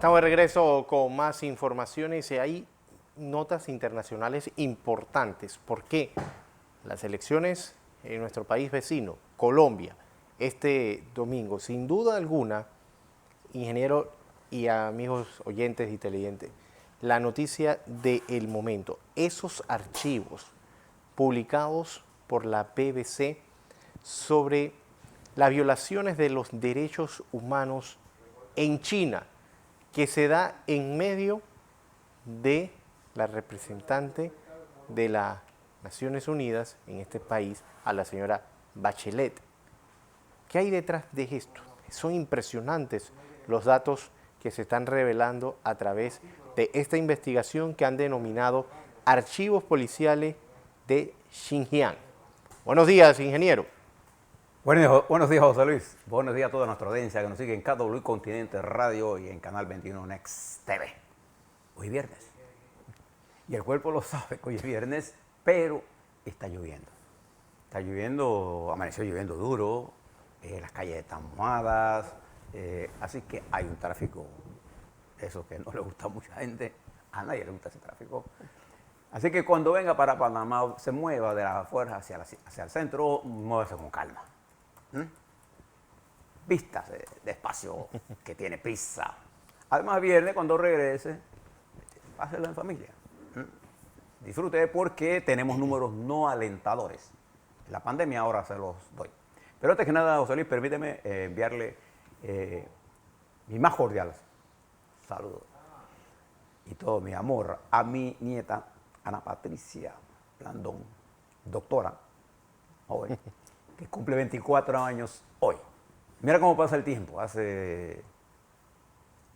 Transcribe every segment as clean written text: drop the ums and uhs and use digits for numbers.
Estamos de regreso con más informaciones y hay notas internacionales importantes. ¿Por qué? Las elecciones en nuestro país vecino, Colombia, este domingo, sin duda alguna, ingeniero y amigos oyentes y televidentes, la noticia del momento, esos archivos publicados por la BBC sobre las violaciones de los derechos humanos en China, que se da en medio de la representante de las Naciones Unidas en este país, a la señora Bachelet. ¿Qué hay detrás de esto? Son impresionantes los datos que se están revelando a través de esta investigación que han denominado Archivos Policiales de Xinjiang. Buenos días, ingeniero. Buenos días, José Luis. Buenos días a toda nuestra audiencia que nos sigue en KW Continente Radio y en Canal 21 Next TV. Hoy es viernes. Y el cuerpo lo sabe que hoy es viernes, pero está lloviendo. Está lloviendo, amaneció lloviendo duro, las calles están mojadas, así que hay un tráfico, eso que no le gusta a mucha gente, a nadie le gusta ese tráfico. Así que cuando venga para Panamá, se mueva de las afueras hacia el centro, muévase con calma. Vistas de espacio que tiene prisa. Además, viernes, cuando regrese, páselo en familia. Disfrute porque tenemos números no alentadores. La pandemia ahora se los doy. Pero antes que nada, José Luis, permíteme enviarle mi más cordial saludo y todo mi amor a mi nieta Ana Patricia Blandón, doctora, joven, que cumple 24 años hoy. Mira cómo pasa el tiempo.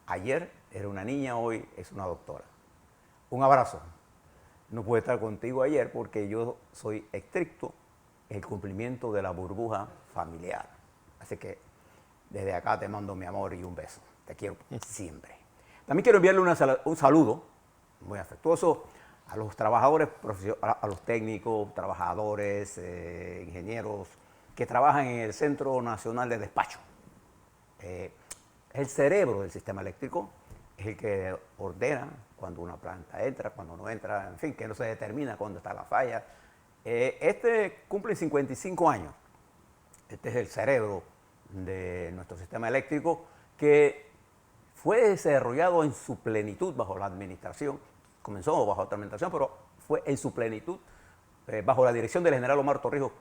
Ayer era una niña, hoy es una doctora. Un abrazo. No pude estar contigo ayer porque yo soy estricto en el cumplimiento de la burbuja familiar. Así que desde acá te mando mi amor y un beso. Te quiero siempre. También quiero enviarle un saludo muy afectuoso a los trabajadores, a los técnicos, trabajadores, ingenieros que trabajan en el Centro Nacional de Despacho. El cerebro del sistema eléctrico es el que ordena cuando una planta entra, cuando no entra, en fin, que no se determina cuándo está la falla. Este cumple 55 años. Este es el cerebro de nuestro sistema eléctrico que fue desarrollado en su plenitud bajo la administración. Comenzó bajo otra administración, pero fue en su plenitud bajo la dirección del general Omar Torrijos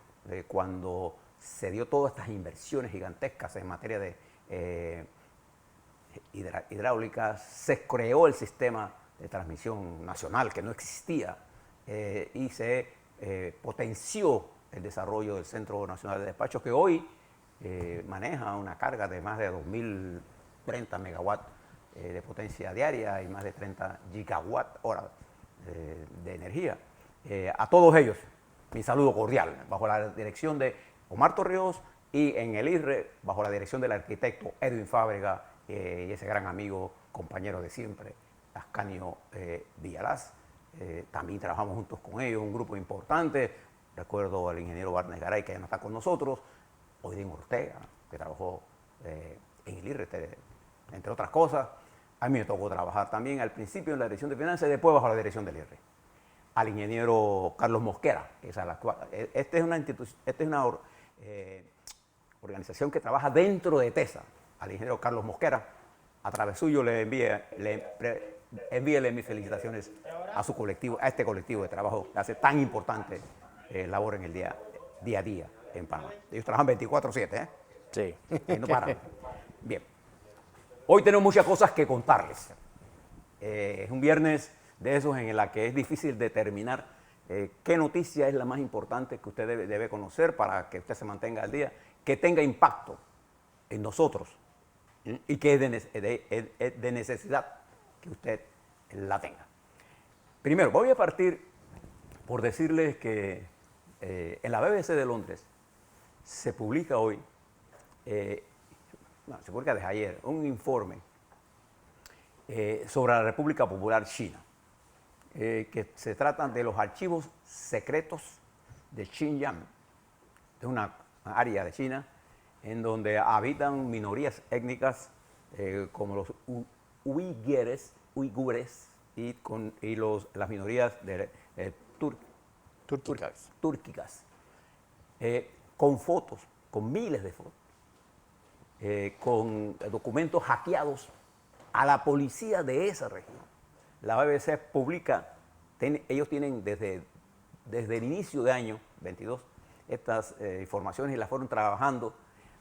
cuando se dio todas estas inversiones gigantescas en materia de hidráulica. Se creó el sistema de transmisión nacional que no existía y se potenció el desarrollo del Centro Nacional de Despacho que hoy maneja una carga de más de 2.030 megawatts de potencia diaria y más de 30 gigawatt hora de energía. A todos ellos, mi saludo cordial, bajo la dirección de Omar Torrijos y en el IRRE, bajo la dirección del arquitecto Edwin Fábrega y ese gran amigo, compañero de siempre, Ascanio Villalaz. También trabajamos juntos con ellos, un grupo importante. Recuerdo al ingeniero Barnes Garay, que ya no está con nosotros, Oidín Ortega, que trabajó en el IRRE, entre otras cosas. A mí me tocó trabajar también al principio en la dirección de finanzas y después bajo la dirección del IRRE. Al ingeniero Carlos Mosquera, que es la actual. Esta es una organización que trabaja dentro de TESA. Al ingeniero Carlos Mosquera, a través suyo envíele mis felicitaciones a su colectivo, a este colectivo de trabajo que hace tan importante labor en el día a día en Panamá. Ellos trabajan 24/7, Sí. No paran. Bien. Hoy tenemos muchas cosas que contarles. Es un viernes de esos en la que es difícil determinar qué noticia es la más importante que usted debe conocer para que usted se mantenga al día, que tenga impacto en nosotros y que es de necesidad que usted la tenga. Primero, voy a partir por decirles que en la BBC de Londres se publica hoy, se publica desde ayer, un informe sobre la República Popular China, que se trata de los archivos secretos de Xinjiang, de una área de China en donde habitan minorías étnicas como los uigures y las minorías túrquicas, con fotos, con miles de fotos, con documentos hackeados a la policía de esa región. La BBC publica, ellos tienen desde el inicio de año 22 estas informaciones y las fueron trabajando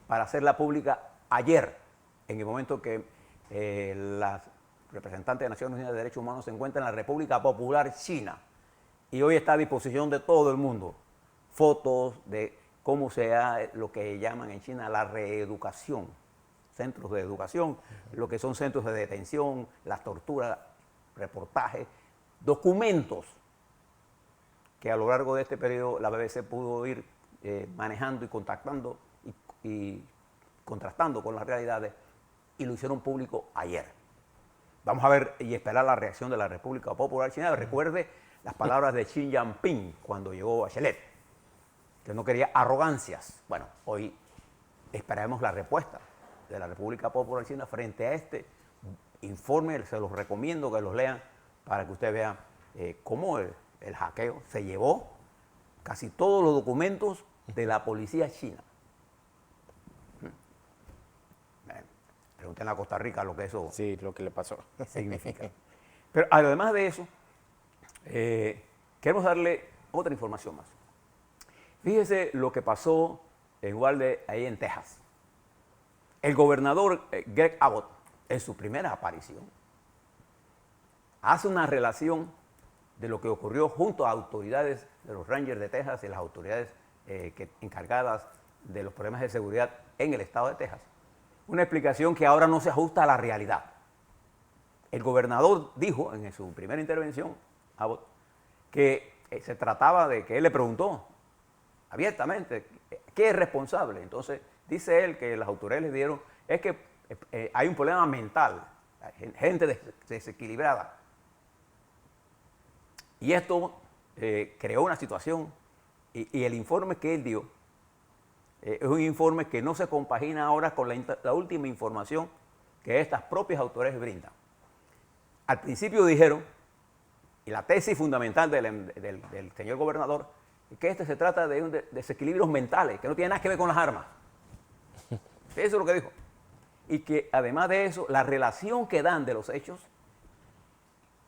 para hacerla pública ayer, en el momento que las representantes de Naciones Unidas de Derechos Humanos se encuentran en la República Popular China y hoy está a disposición de todo el mundo fotos de cómo se hace lo que llaman en China la reeducación, centros de educación, lo que son centros de detención, las torturas, reportajes, documentos que a lo largo de este periodo la BBC pudo ir manejando y contactando y contrastando con las realidades y lo hicieron público ayer. Vamos a ver y esperar la reacción de la República Popular China. Recuerde las palabras de Xi Jinping cuando llegó a Bachelet, que no quería arrogancias. Bueno, hoy esperaremos la respuesta de la República Popular China frente a este informe. Se los recomiendo que los lean para que usted vea cómo el hackeo se llevó casi todos los documentos de la policía china. Pregúntenle a Costa Rica lo que eso Sí, lo que le pasó. significa. Pero además de eso, queremos darle otra información más. Fíjese lo que pasó en Uvalde, ahí en Texas. El gobernador Greg Abbott, en su primera aparición, hace una relación de lo que ocurrió junto a autoridades de los Rangers de Texas y las autoridades encargadas de los problemas de seguridad en el estado de Texas. Una explicación que ahora no se ajusta a la realidad. El gobernador dijo en su primera intervención, Abbott, que se trataba de que él le preguntó abiertamente qué es responsable. Entonces dice él que las autoridades le dieron, es que hay un problema mental, gente desequilibrada. Y esto creó una situación y el informe que él dio es un informe que no se compagina ahora con la última información que estas propias autoridades brindan. Al principio dijeron, y la tesis fundamental del señor gobernador, es que se trata de desequilibrios mentales, que no tiene nada que ver con las armas. Eso es lo que dijo. Y que además de eso, la relación que dan de los hechos,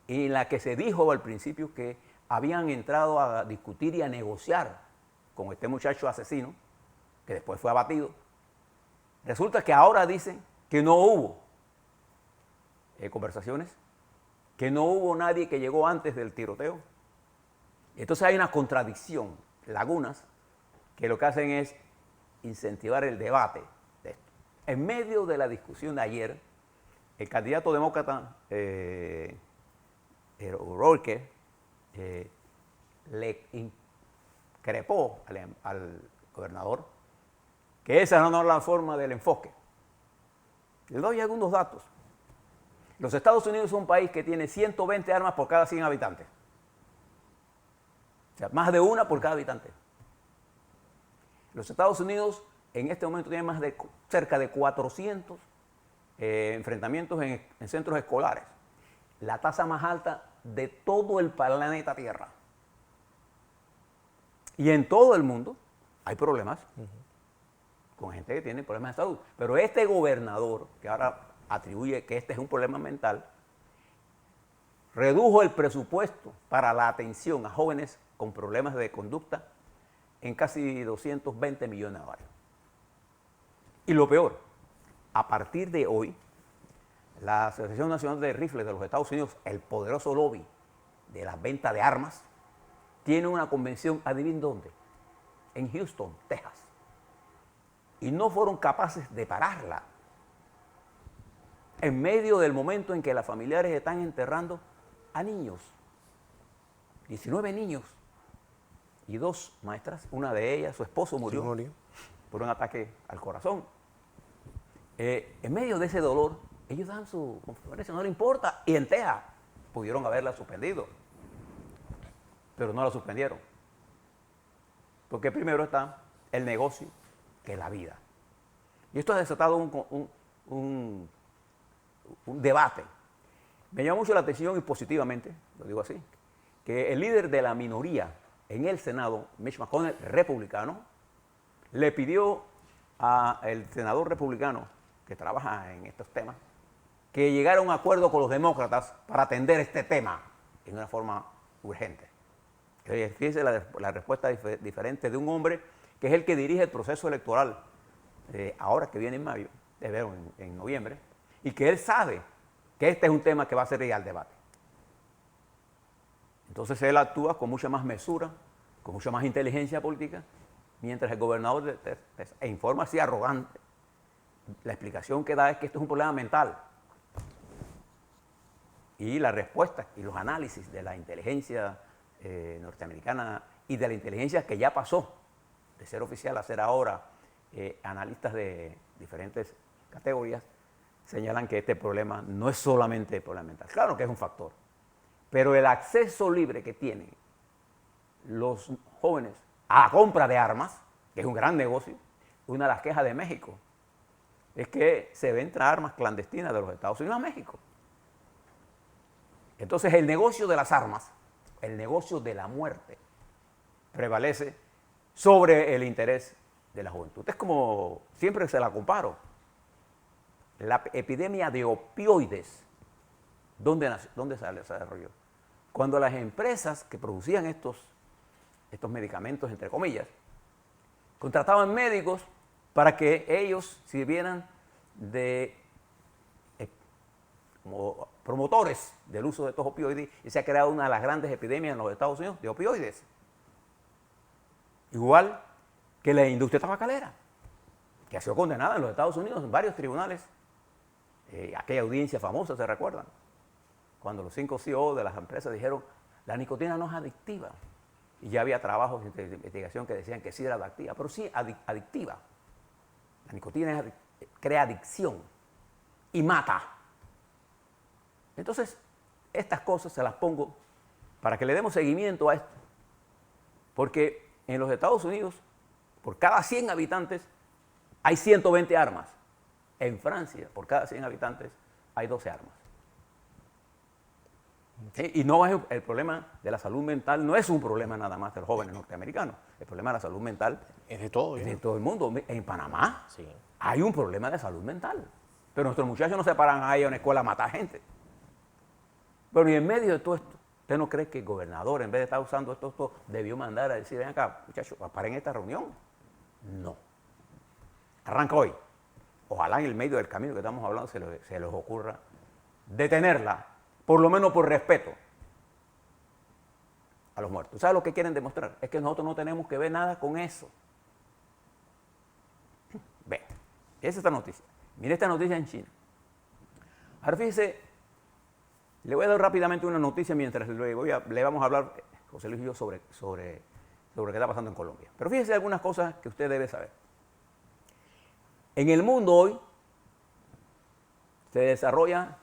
y en la que se dijo al principio que habían entrado a discutir y a negociar con este muchacho asesino, que después fue abatido, resulta que ahora dicen que no hubo conversaciones, que no hubo nadie que llegó antes del tiroteo. Entonces hay una contradicción, lagunas, que lo que hacen es incentivar el debate de esto. En medio de la discusión de ayer, el candidato demócrata O'Rourke le increpó al gobernador que esa no es la forma del enfoque. Les doy algunos datos. Los Estados Unidos es un país que tiene 120 armas por cada 100 habitantes. O sea, más de una por cada habitante. Los Estados Unidos en este momento tienen cerca de 400 enfrentamientos en centros escolares. La tasa más alta de todo el planeta Tierra. Y en todo el mundo hay problemas con gente que tiene problemas de salud. Pero este gobernador, que ahora atribuye que este es un problema mental, redujo el presupuesto para la atención a jóvenes con problemas de conducta en casi 220 millones de dólares. Y lo peor, a partir de hoy, la Asociación Nacional de Rifles de los Estados Unidos, el poderoso lobby de las ventas de armas, tiene una convención, adivinen dónde, en Houston, Texas. Y no fueron capaces de pararla. En medio del momento en que las familiares están enterrando a niños, 19 niños y 2 maestras, una de ellas, su esposo murió por un ataque al corazón. En medio de ese dolor, ellos dan su conferencia, no le importa, y en Texas pudieron haberla suspendido, pero no la suspendieron, porque primero está el negocio que la vida. Y esto ha desatado un debate Me llamó mucho la atención y positivamente, lo digo así, que el líder de la minoría en el Senado, Mitch McConnell, republicano, le pidió al senador republicano que trabaja en estos temas que llegara a un acuerdo con los demócratas para atender este tema en una forma urgente. Fíjense la respuesta diferente de un hombre que es el que dirige el proceso electoral ahora que viene en mayo, en noviembre, y que él sabe que este es un tema que va a ser al debate. Entonces él actúa con mucha más mesura, con mucha más inteligencia política, mientras el gobernador informa así arrogante. La explicación que da es que esto es un problema mental. Y la respuesta y los análisis de la inteligencia norteamericana y de la inteligencia que ya pasó de ser oficial a ser ahora analistas de diferentes categorías, señalan que este problema no es solamente problema mental. Claro que es un factor, pero el acceso libre que tienen los jóvenes a la compra de armas, que es un gran negocio, una de las quejas de México es que se ven armas clandestinas de los Estados Unidos a México. Entonces el negocio de las armas, el negocio de la muerte, prevalece sobre el interés de la juventud. Es como siempre se la comparo. La epidemia de opioides, ¿dónde se desarrolló? Cuando las empresas que producían estos medicamentos, entre comillas, contrataban médicos para que ellos sirvieran de como promotores del uso de estos opioides, y se ha creado una de las grandes epidemias en los Estados Unidos de opioides. Igual que la industria tabacalera, que ha sido condenada en los Estados Unidos en varios tribunales. Aquella audiencia famosa, ¿se recuerdan? Cuando los 5 CEO de las empresas dijeron, la nicotina no es adictiva. Y ya había trabajos de investigación que decían que sí era adictiva, pero sí adictiva. La nicotina crea adicción y mata. Entonces, estas cosas se las pongo para que le demos seguimiento a esto. Porque en los Estados Unidos, por cada 100 habitantes, hay 120 armas. En Francia, por cada 100 habitantes, hay 12 armas. ¿Sí? Y no es el problema de la salud mental, no es un problema nada más de los jóvenes norteamericanos. El problema de la salud mental es de todo. Es de todo el mundo. En Panamá sí, hay un problema de salud mental. Pero nuestros muchachos no se paran ahí a una escuela a matar gente. Pero y en medio de todo esto, ¿usted no cree que el gobernador, en vez de estar usando esto, debió mandar a decir, ven acá, muchachos, paren esta reunión? No. Arranca hoy. Ojalá en el medio del camino que estamos hablando se les ocurra detenerla, por lo menos por respeto a los muertos. ¿Sabes lo que quieren demostrar? Es que nosotros no tenemos que ver nada con eso. Ve, esa es esta noticia. Mire esta noticia en China. Ahora fíjese, le voy a dar rápidamente una noticia mientras le vamos a hablar, José Luis y yo, sobre lo que está pasando en Colombia. Pero fíjese algunas cosas que usted debe saber. En el mundo hoy se desarrollan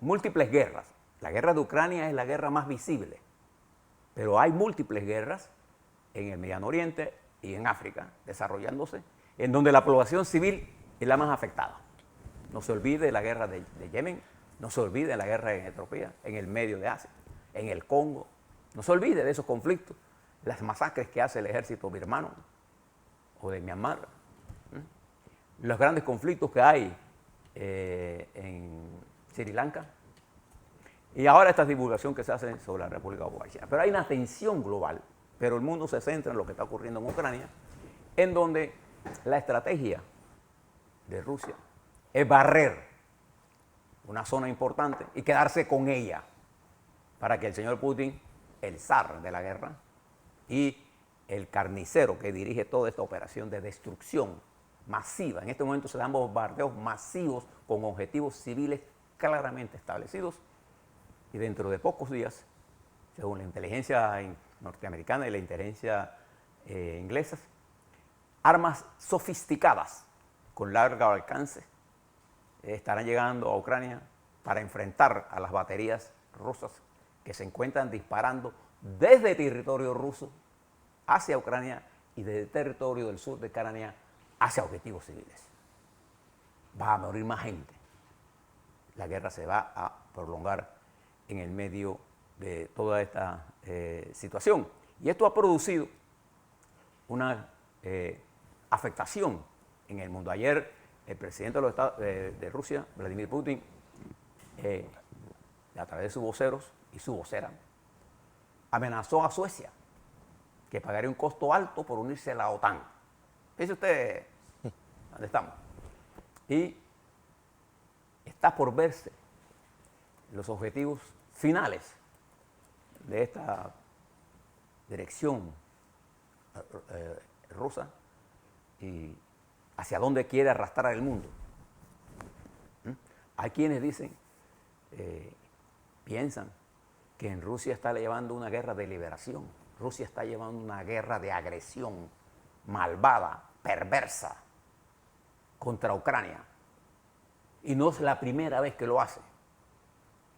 múltiples guerras. La guerra de Ucrania es la guerra más visible, pero hay múltiples guerras en el Mediano Oriente y en África desarrollándose, en donde la población civil es la más afectada. No se olvide la guerra de Yemen, no se olvide la guerra en Etiopía, en el medio de Asia, en el Congo. No se olvide de esos conflictos, las masacres que hace el ejército birmano o de Myanmar. Los grandes conflictos que hay en Sri Lanka, y ahora esta divulgación que se hace sobre la República Popular China. Pero hay una tensión global, pero el mundo se centra en lo que está ocurriendo en Ucrania, en donde la estrategia de Rusia es barrer una zona importante y quedarse con ella, para que el señor Putin, el zar de la guerra, y el carnicero que dirige toda esta operación de destrucción masiva. En este momento se dan bombardeos masivos con objetivos civiles claramente establecidos, y dentro de pocos días, según la inteligencia norteamericana y la inteligencia inglesa, armas sofisticadas con largo alcance estarán llegando a Ucrania para enfrentar a las baterías rusas que se encuentran disparando desde territorio ruso hacia Ucrania y desde el territorio del sur de Ucrania hacia objetivos civiles. Va a morir más gente. La guerra se va a prolongar en el medio de toda esta situación. Y esto ha producido una afectación en el mundo. Ayer el presidente de, los Estados, de Rusia, Vladimir Putin, a través de sus voceros y su vocera, amenazó a Suecia que pagaría un costo alto por unirse a la OTAN. Fíjese usted dónde estamos. Y está por verse los objetivos finales de esta dirección rusa y hacia dónde quiere arrastrar el mundo. Hay quienes dicen, piensan que en Rusia está llevando una guerra de liberación. Rusia está llevando una guerra de agresión malvada, perversa, contra Ucrania. Y no es la primera vez que lo hace.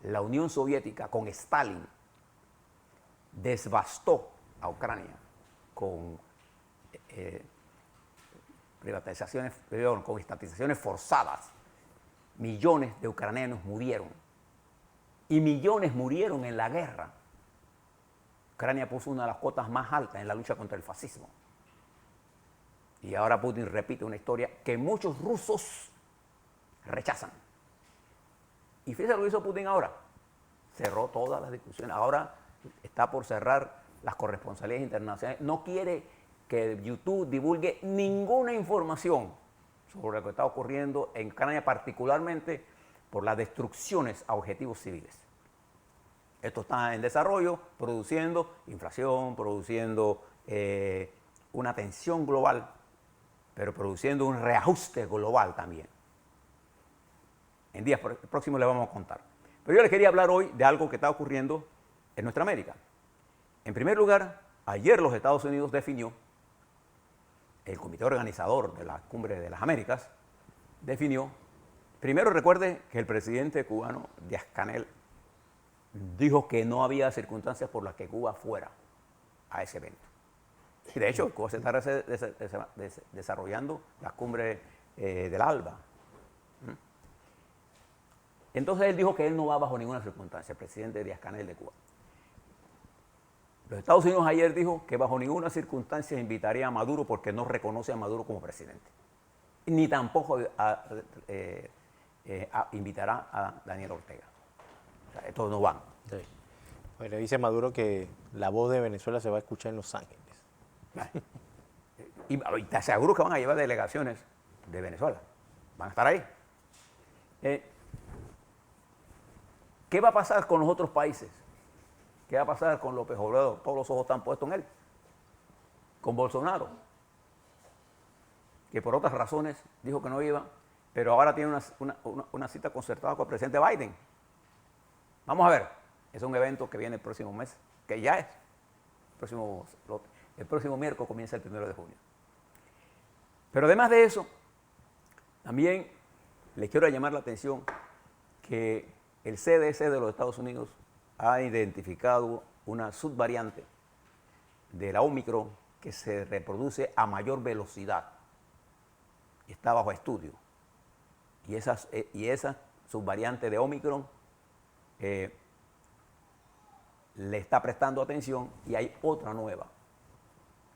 La Unión Soviética con Stalin devastó a Ucrania con con estatizaciones forzadas. Millones de ucranianos murieron. Y millones murieron en la guerra. Ucrania puso una de las cotas más altas en la lucha contra el fascismo. Y ahora Putin repite una historia que muchos rusos rechazan. Y fíjese lo que hizo Putin ahora. Cerró todas las discusiones. Ahora está por cerrar las corresponsalías internacionales. No quiere que YouTube divulgue ninguna información sobre lo que está ocurriendo en Ucrania, particularmente por las destrucciones a objetivos civiles. Esto está en desarrollo, produciendo inflación, produciendo una tensión global, pero produciendo un reajuste global también. En días próximos les vamos a contar. Pero yo les quería hablar hoy de algo que está ocurriendo en nuestra América. En primer lugar, ayer los Estados Unidos definió, el comité organizador de la Cumbre de las Américas, definió, primero recuerde que el presidente cubano Díaz-Canel dijo que no había circunstancias por las que Cuba fuera a ese evento. Y de hecho, Cuba se está desarrollando la cumbre del ALBA. Entonces él dijo que él no va bajo ninguna circunstancia, el presidente Díaz-Canel de Cuba. Los Estados Unidos ayer dijo que bajo ninguna circunstancia invitaría a Maduro porque no reconoce a Maduro como presidente. Ni tampoco invitará a Daniel Ortega. O sea, estos no van. Sí. Bueno, dice Maduro que la voz de Venezuela se va a escuchar en Los Ángeles. Y te aseguro que van a llevar delegaciones de Venezuela. Van a estar ahí. ¿Qué va a pasar con los otros países? ¿Qué va a pasar con López Obrador? Todos los ojos están puestos en él. Con Bolsonaro, que por otras razones dijo que no iba, pero ahora tiene una cita concertada con el presidente Biden. Vamos a ver, es un evento que viene el próximo mes, que ya es. El próximo miércoles comienza el 1 de junio. Pero además de eso, también les quiero llamar la atención que el CDC de los Estados Unidos ha identificado una subvariante de la Omicron que se reproduce a mayor velocidad. Está bajo estudio. Y esa subvariante de Omicron le está prestando atención y hay otra nueva.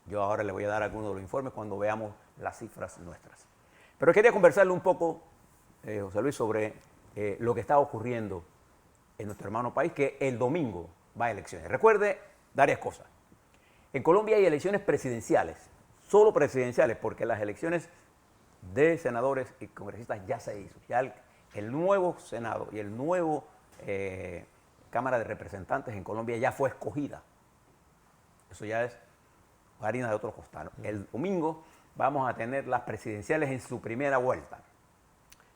Yo ahora le voy a dar algunos de los informes cuando veamos las cifras nuestras. Pero quería conversarle un poco, José Luis, sobre lo que está ocurriendo en nuestro hermano país, que el domingo va a elecciones. Recuerde varias cosas. En Colombia hay elecciones presidenciales, solo presidenciales, porque las elecciones de senadores y congresistas ya se hizo. Ya el nuevo Senado y el nuevo Cámara de Representantes en Colombia ya fue escogida. Eso ya es harina de otro costal. El domingo vamos a tener las presidenciales en su primera vuelta.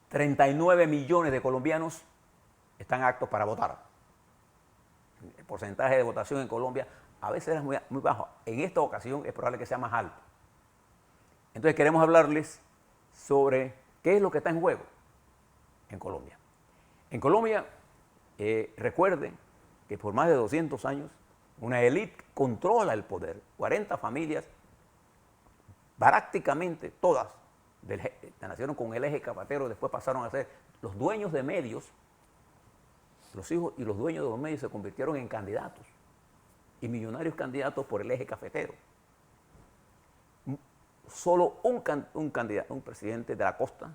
39 millones de colombianos están aptos para votar. El porcentaje de votación en Colombia a veces es muy bajo. En esta ocasión es probable que sea más alto. Entonces queremos hablarles sobre qué es lo que está en juego en Colombia. En Colombia, recuerden que por más de 200 años una élite controla el poder. 40 familias, prácticamente todas, nacieron con el eje cafetero, después pasaron a ser los dueños de medios los hijos y los dueños de los medios se convirtieron en candidatos y millonarios candidatos por el eje cafetero. Solo un candidato, un presidente de la costa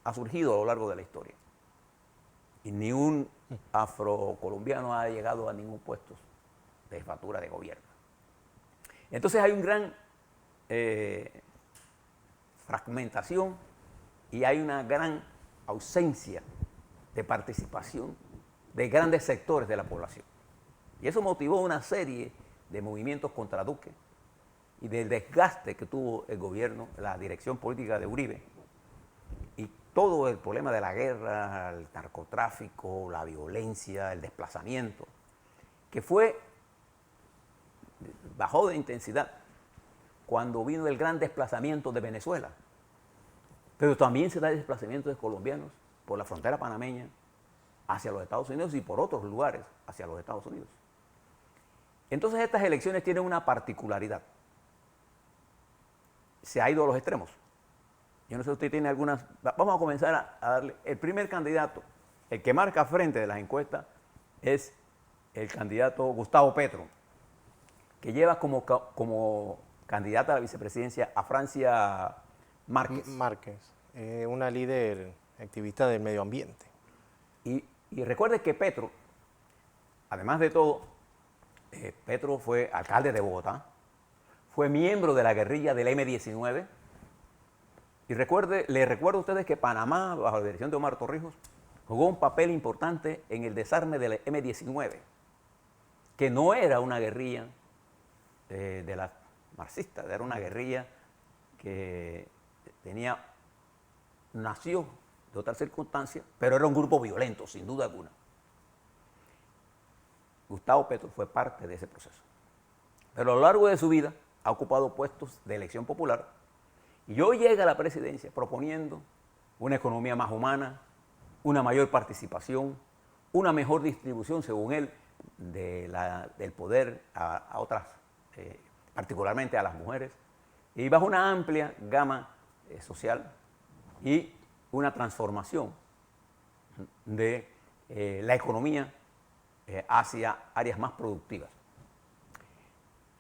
ha surgido a lo largo de la historia. Y ni un afrocolombiano ha llegado a ningún puesto de jefatura de gobierno. Entonces hay una gran fragmentación y hay una gran ausencia de participación de grandes sectores de la población. Y eso motivó una serie de movimientos contra Duque y del desgaste que tuvo el gobierno, la dirección política de Uribe, y todo el problema de la guerra, el narcotráfico, la violencia, el desplazamiento, que bajó de intensidad cuando vino el gran desplazamiento de Venezuela. Pero también se da el desplazamiento de colombianos por la frontera panameña hacia los Estados Unidos y por otros lugares hacia los Estados Unidos. Entonces estas elecciones tienen una particularidad. Se ha ido a los extremos. Yo no sé si usted tiene algunas... Vamos a comenzar a darle... El primer candidato, el que marca frente de las encuestas, es el candidato Gustavo Petro, que lleva como candidata a la vicepresidencia a Francia Márquez. Márquez, una líder activista del medio ambiente. Y recuerde que Petro, además de todo, Petro fue alcalde de Bogotá, fue miembro de la guerrilla del M-19. Y les recuerdo a ustedes que Panamá, bajo la dirección de Omar Torrijos, jugó un papel importante en el desarme del M-19, que no era una guerrilla de las marxistas, era una guerrilla que nació de otras circunstancias, pero era un grupo violento, sin duda alguna. Gustavo Petro fue parte de ese proceso. Pero a lo largo de su vida ha ocupado puestos de elección popular y hoy llega a la presidencia proponiendo una economía más humana, una mayor participación, una mejor distribución, según él, del poder a otras, particularmente a las mujeres, y bajo una amplia gama social y una transformación de la economía hacia áreas más productivas.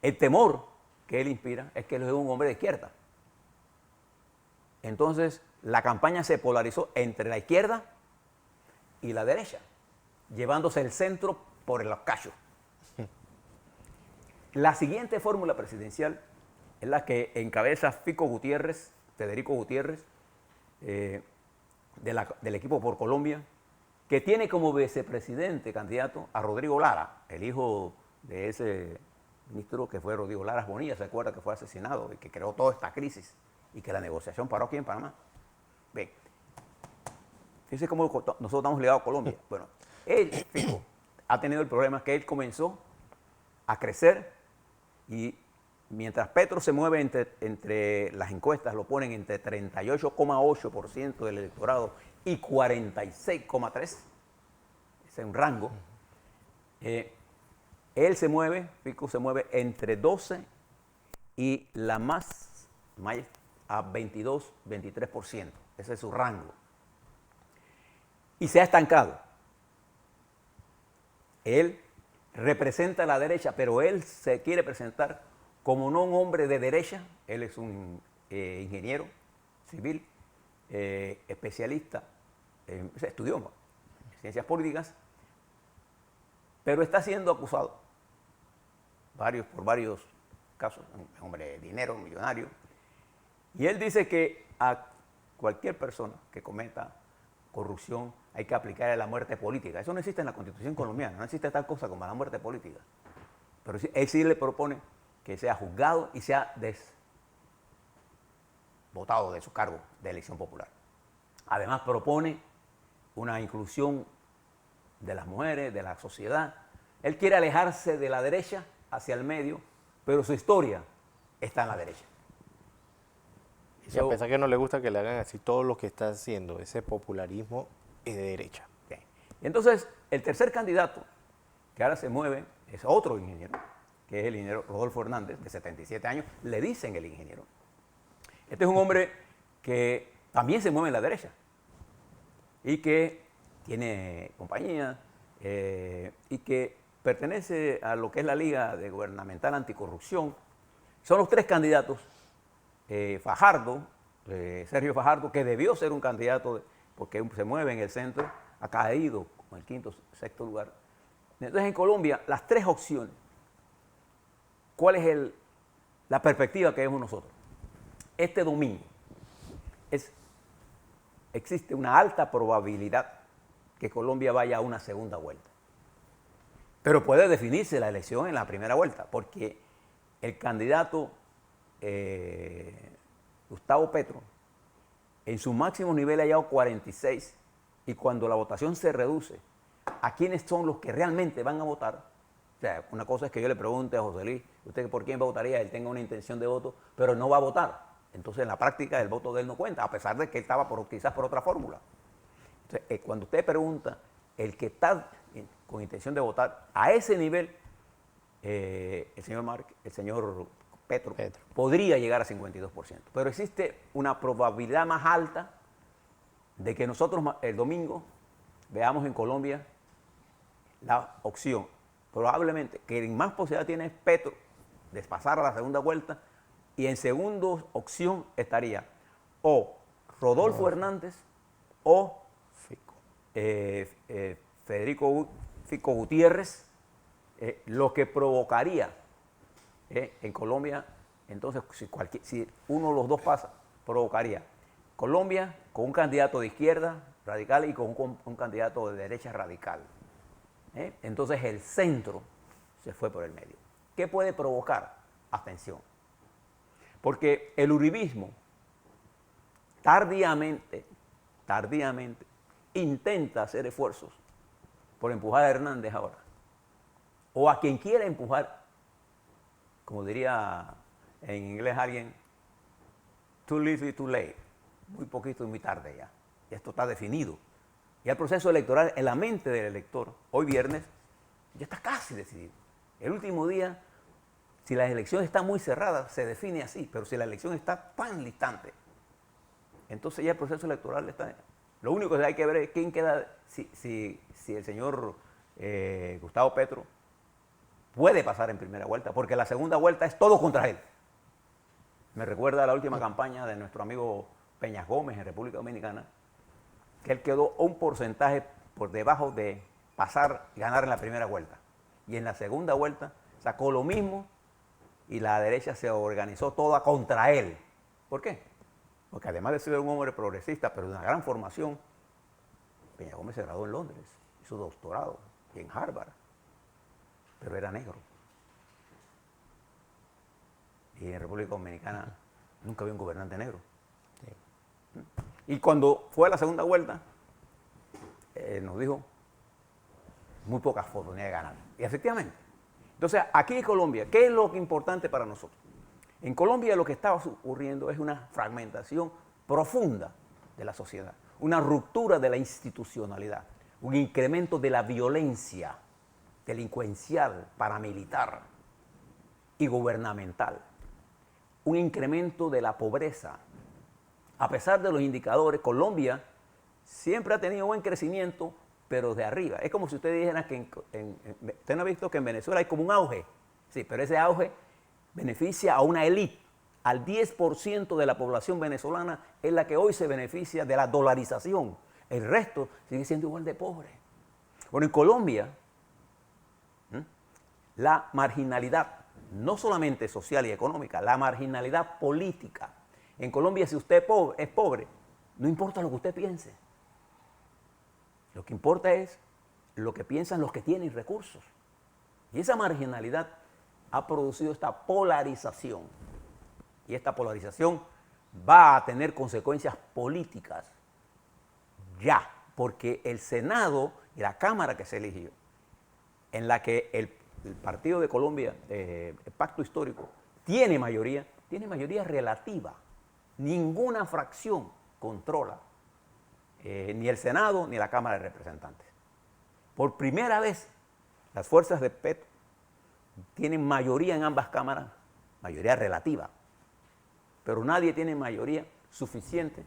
El temor que él inspira es que él es un hombre de izquierda. Entonces, la campaña se polarizó entre la izquierda y la derecha, llevándose el centro por los cachos. La siguiente fórmula presidencial es la que encabeza Federico Gutiérrez, del equipo por Colombia, que tiene como vicepresidente candidato a Rodrigo Lara, el hijo de ese ministro que fue Rodrigo Lara Bonilla, se acuerda que fue asesinado y que creó toda esta crisis y que la negociación paró aquí en Panamá. Bien, fíjense cómo nosotros estamos ligados a Colombia. Bueno, él, Fico, ha tenido el problema que él comenzó a crecer y mientras Petro se mueve entre las encuestas, lo ponen entre 38,8% del electorado y 46,3%, ese es un rango, él se mueve, Fico se mueve entre 12 y la más a 22, 23%, ese es su rango. Y se ha estancado. Él representa a la derecha, pero él se quiere presentar como no un hombre de derecha, él es un ingeniero civil, especialista, estudió ciencias políticas, pero está siendo acusado por varios casos, un hombre de dinero, un millonario, y él dice que a cualquier persona que cometa corrupción hay que aplicarle la muerte política. Eso no existe en la Constitución colombiana, no existe tal cosa como la muerte política. Pero él sí le propone que sea juzgado y sea votado de su cargo de elección popular. Además propone una inclusión de las mujeres, de la sociedad. Él quiere alejarse de la derecha hacia el medio, pero su historia está en la derecha. Y a pesar que no le gusta que le hagan así, todo lo que está haciendo, ese popularismo es de derecha. Bien. Y entonces, el tercer candidato que ahora se mueve es otro ingeniero, que es el ingeniero Rodolfo Hernández, de 77 años, le dicen el ingeniero. Este es un hombre que también se mueve en la derecha y que tiene compañía, y que pertenece a lo que es la Liga de Gubernamental Anticorrupción. Son los tres candidatos. Fajardo, Sergio Fajardo, que debió ser un candidato porque se mueve en el centro, ha caído con el quinto, sexto lugar. Entonces en Colombia, las tres opciones, ¿cuál es la perspectiva que vemos nosotros? Este domingo existe una alta probabilidad que Colombia vaya a una segunda vuelta. Pero puede definirse la elección en la primera vuelta, porque el candidato Gustavo Petro, en su máximo nivel ha llegado 46, y cuando la votación se reduce a quiénes son los que realmente van a votar, o sea, una cosa es que yo le pregunte a José Luis, ¿usted por quién votaría? Él tenga una intención de voto, pero no va a votar. Entonces, en la práctica, el voto de él no cuenta, a pesar de que él estaba quizás por otra fórmula. Entonces, cuando usted pregunta, el que está con intención de votar, a ese nivel, el señor Petro podría llegar a 52%. Pero existe una probabilidad más alta de que nosotros el domingo veamos en Colombia la opción, probablemente, que en más posibilidad tiene Petro de pasar a la segunda vuelta, y en segunda opción estaría o Rodolfo Hernández o Federico Fico Gutiérrez, lo que provocaría en Colombia, entonces si uno de los dos pasa, provocaría Colombia con un candidato de izquierda radical y con un candidato de derecha radical. Entonces el centro se fue por el medio. ¿Qué puede provocar? Abstención. Porque el uribismo tardíamente intenta hacer esfuerzos por empujar a Hernández ahora, o a quien quiera empujar, como diría en inglés alguien, too little, too late, muy poquito y muy tarde ya. Y esto está definido. Ya el proceso electoral en la mente del elector, hoy viernes, ya está casi decidido. El último día, si las elecciones están muy cerradas, se define así, pero si la elección está tan distante, entonces ya el proceso electoral está... Lo único que hay que ver es quién queda, si el señor Gustavo Petro puede pasar en primera vuelta, porque la segunda vuelta es todo contra él. Me recuerda a la última campaña de nuestro amigo Peñas Gómez en República Dominicana, que él quedó un porcentaje por debajo de pasar y ganar en la primera vuelta. Y en la segunda vuelta sacó lo mismo y la derecha se organizó toda contra él. ¿Por qué? Porque además de ser un hombre progresista, pero de una gran formación, Peña Gómez se graduó en Londres, hizo doctorado y en Harvard, pero era negro. Y en República Dominicana nunca había un gobernante negro. Sí. Y cuando fue a la segunda vuelta, nos dijo muy pocas oportunidades de ganar. Y efectivamente. Entonces, aquí en Colombia, ¿qué es lo importante para nosotros? En Colombia lo que estaba ocurriendo es una fragmentación profunda de la sociedad, una ruptura de la institucionalidad, un incremento de la violencia delincuencial, paramilitar y gubernamental, un incremento de la pobreza. A pesar de los indicadores, Colombia siempre ha tenido buen crecimiento, pero de arriba. Es como si usted dijera que usted no ha visto que en Venezuela hay como un auge. Sí, pero ese auge beneficia a una élite. Al 10% de la población venezolana es la que hoy se beneficia de la dolarización. El resto sigue siendo igual de pobre. Bueno, en Colombia, la marginalidad, no solamente social y económica, la marginalidad política. En Colombia, si usted es pobre, no importa lo que usted piense. Lo que importa es lo que piensan los que tienen recursos. Y esa marginalidad ha producido esta polarización. Y esta polarización va a tener consecuencias políticas ya, porque el Senado y la Cámara que se eligió, en la que el Partido de Colombia, el Pacto Histórico, tiene mayoría relativa. Ninguna fracción controla ni el Senado ni la Cámara de Representantes. Por primera vez, las fuerzas de Petro tienen mayoría en ambas cámaras, mayoría relativa, pero nadie tiene mayoría suficiente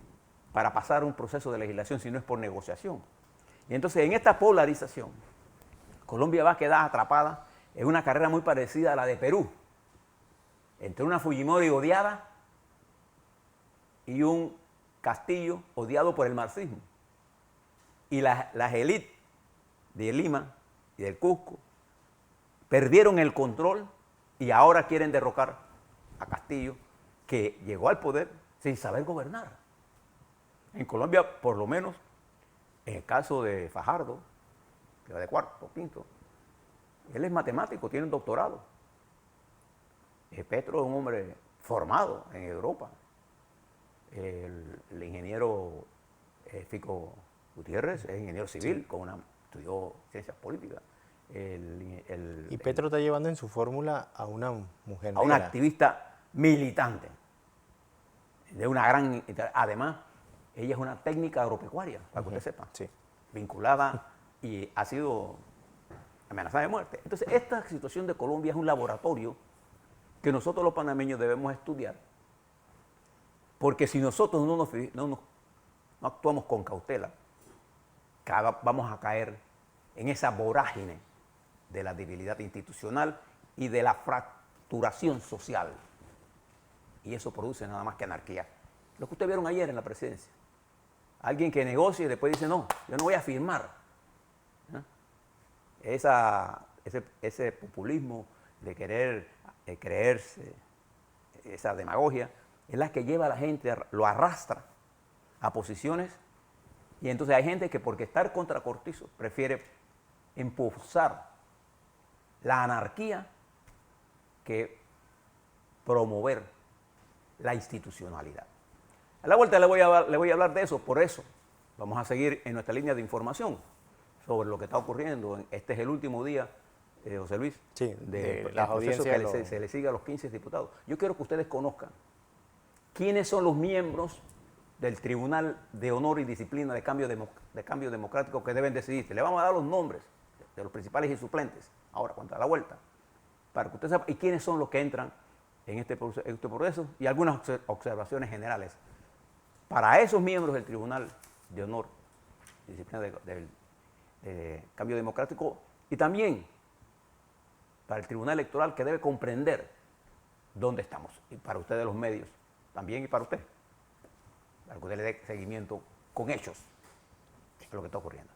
para pasar un proceso de legislación si no es por negociación. Y entonces en esta polarización, Colombia va a quedar atrapada en una carrera muy parecida a la de Perú, entre una Fujimori odiada y un Castillo odiado por el marxismo. Y las élites de Lima y del Cusco perdieron el control y ahora quieren derrocar a Castillo, que llegó al poder sin saber gobernar. En Colombia, por lo menos, en el caso de Fajardo, que va de cuarto, quinto, él es matemático, tiene un doctorado. Petro es un hombre formado en Europa. El ingeniero Fico Gutiérrez es ingeniero civil, sí, estudió ciencias políticas. Y Petro está llevando en su fórmula a una mujer negra. A una activista militante, de una gran... Además, ella es una técnica agropecuaria, para que usted sepa, sí, vinculada y ha sido amenazada de muerte. Entonces, esta situación de Colombia es un laboratorio que nosotros los panameños debemos estudiar, porque si nosotros no actuamos con cautela, vamos a caer en esa vorágine de la debilidad institucional y de la fracturación social. Y eso produce nada más que anarquía. Lo que ustedes vieron ayer en la presidencia. Alguien que negocia y después dice, no, yo no voy a firmar. Ese populismo de querer creerse, esa demagogia, es la que lleva a la gente, lo arrastra a posiciones. Y entonces hay gente que porque estar contra Cortizo prefiere impulsar la anarquía que promover la institucionalidad. A la vuelta le voy a hablar de eso, por eso vamos a seguir en nuestra línea de información sobre lo que está ocurriendo. Este es el último día, José Luis, sí, de las audiencias que se le sigue a los 15 diputados. Yo quiero que ustedes conozcan quiénes son los miembros del Tribunal de Honor y Disciplina de Cambio Democrático que deben decidirse. Le vamos a dar los nombres de los principales y suplentes, ahora cuando da la vuelta, para que ustedes sepan, y quiénes son los que entran en este proceso y algunas observaciones generales. Para esos miembros del Tribunal de Honor y Disciplina de Cambio Democrático y también para el Tribunal Electoral, que debe comprender dónde estamos, y para ustedes los medios también, y para usted, para que usted le dé seguimiento con hechos a lo que está ocurriendo.